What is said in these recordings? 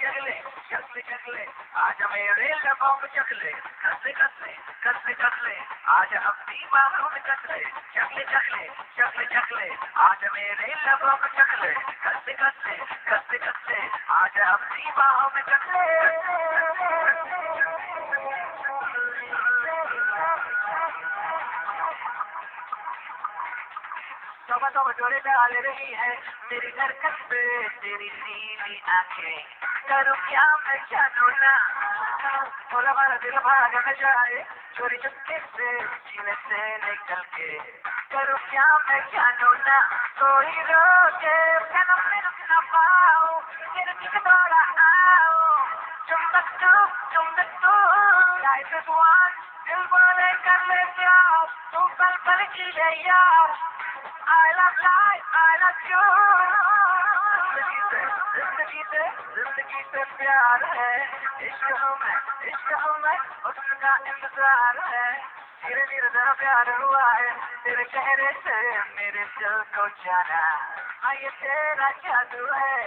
चकले चकले चकले आज मेरे लबों में चकले कसले कसले कसले कसले आज अपनी बाहों में चकले चकले चकले चकले चकले आज मेरे लबों में चकले कसले कसले कसले कसले आज अपनी बाहों में चकले तोबा तोबा जोड़े डाल रही है मेरी हरकत पे तेरी नीली आंखें करूँ क्या मैं जानू ना थोड़ा हमारा दिल भाग न जाए चोरी चुपके से सीने से निकल के करूँ क्या मैं जानू ना कोई रोके सनम में रुक न पाऊँ तेरे पीछे दौड़ा आओ चुंबक तू लाइफ इज वन दिल बोले कर ले प्यार तू पल पल जी ले यार I love life, I love you. जिंदगी से प्यार है इश्क हूँ मैं उसका इंतजार है धीरे धीरे जरा प्यार हुआ है तेरे चेहरे से मेरे दिल को जाना हाँ ये तेरा जादू है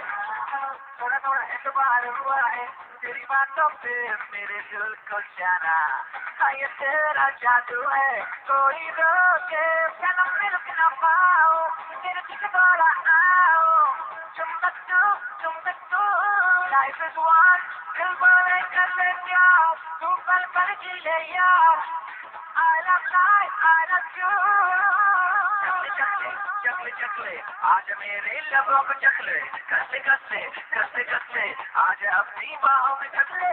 थोड़ा थोड़ा एतबार हुआ है तेरी बातों पे मेरे दिल को जाना हाँ ये तेरा जादू है कोई रोके सनम में रुक न पाओ तेरे पीछे दौड़ा आओ चुंबक तू लाइफ इज वन दिल बोले कर ले प्यार तू पल पल जी ले यार I love life, I love you. चकले चकले आज मेरे लबों को चकले कसले कसले कसले कसले आज अपनी बाहों में चकले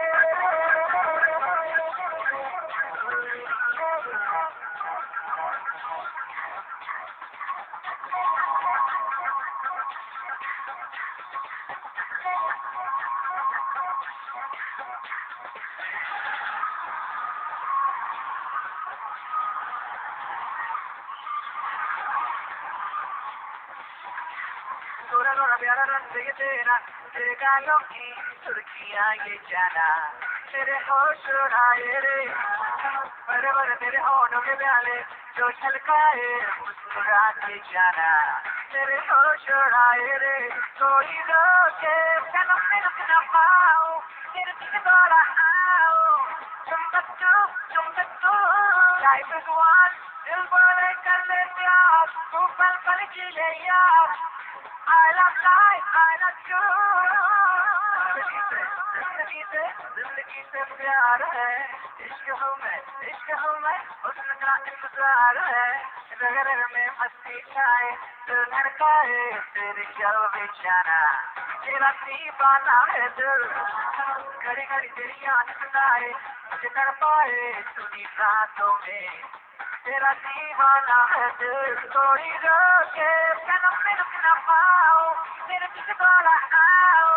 थोड़ा थोड़ा प्यारा रंग ये तेरा तेरे गालों की सुर्खियाँ ये जाना तेरे होश उड़ाए रे बड़े बड़े तेरे होठों के प्याले जो छलकाए मुस्कुरा के जाना तेरे होश उड़ाए रे कोई रोके सनम में रुक न पाऊँ तेरे पीछे दौड़ा आओ चुंबक तू लाइफ इज वन दिल बोले कर ले प्यार तू पल पल जी ले यार I love life, I love you. जिंदगी से प्यार है इश्क हूँ मैं उसका इंतजार है रग में मस्ती छाए दिल धड़काए तेरी जल्दी जाना तेरा दीवाना है दिल घड़ी घड़ी तेरी याद सताए मुझे तड़पाए सुनी रातों में तेरा दीवाना है दिल कोई रोके सनम में रुक न पाओ तेरे पीछे दौड़ा आओ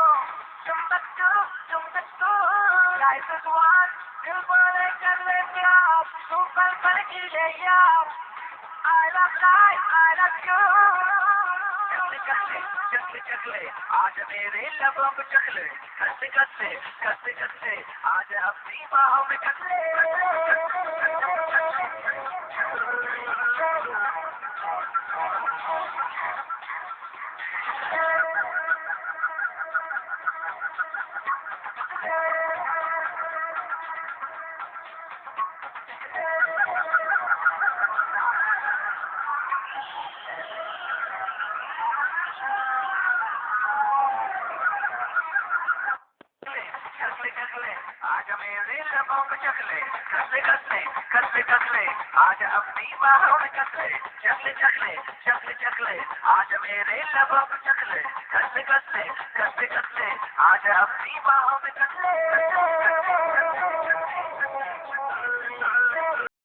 चुंबक तू लाइफ इज वन दिल बोले कर ले प्यार तू पल पल जी ले यार I love life, I love you. चकले चकले आज मेरे लबों को चकले कसले कसले कसले कसले आज अपनी बाहों में चकले आज मेरे लबों को चकले कसले कसले कसले कसले आज अपनी बाहों में चकले चकले चकले चकले चकले आज मेरे लबों को चकले कसले कसले कसले कसले आज अपनी बाहों में चकले